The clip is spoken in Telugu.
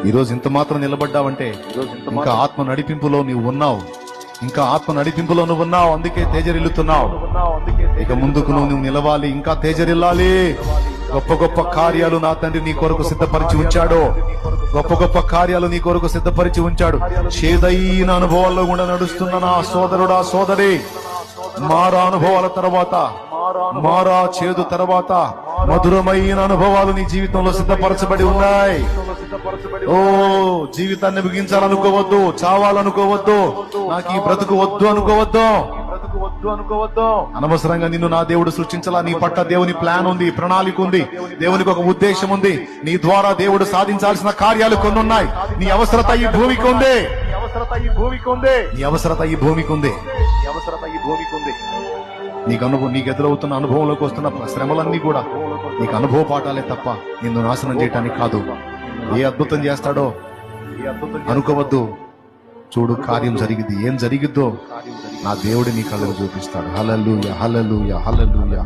ఈరోజు ఇంత మాత్రం నిలబడ్డావంటే ఇంకా ఆత్మ నడిపింపులో నువ్వు ఉన్నావు, ఇంకా ఆత్మ నడిపింపులో నువ్వు ఉన్నావు, అందుకే తేజరిల్లుతున్నావు. ఇక ముందుకు నువ్వు నిలవాలి, ఇంకా తేజరిల్లాలి. గొప్ప గొప్ప కార్యాలు నా తండ్రి నీ కొరకు సిద్ధపరిచి ఉంచాడు. గొప్ప గొప్ప కార్యాలు నీ కొరకు సిద్ధపరిచి ఉంచాడు. చేదైన అనుభవాల్లో కూడా నడుస్తున్న నా సోదరుడా సోదరి, మారా అనుభవాల తర్వాత, మారా చేదు తర్వాత మధురమైన అనుభవాలు నీ జీవితంలో సిద్ధపరచబడి ఉన్నాయి. ఓ జీవితాన్ని ముగించాలనుకోవద్దు, చావాలనుకోవద్దు, నాకు ఈ బ్రతుకు వద్దు అనుకోవద్దు. అనవసరంగా నిన్ను నా దేవుడు సృష్టించాలా. నీ పట్ల దేవుని ప్లాన్ ఉంది, ప్రణాళిక ఉంది, దేవునికి ఒక ఉద్దేశం ఉంది. నీ ద్వారా దేవుడు సాధించాల్సిన కార్యాలు కొన్ని ఉన్నాయి. నీ అవసరత ఈ భూమికి ఉంది, నీ అవసరత ఈ భూమికి ఉంది. నీకు ఎదురవుతున్న అనుభవంలోకి వస్తున్న శ్రమలన్నీ కూడా నీకు అనుభవ పాఠాలే తప్ప నిన్ను నాశనం చేయటానికి కాదు. ఏ అద్భుతం చేస్తాడో అనుకోవద్దు. చూడు, కార్యం జరిగింది. ఏం జరిగిద్దో నా దేవుడి నీ కళ్ళకు చూపిస్తాడు. హల్లెలూయా, హల్లెలూయా, హల్లెలూయా.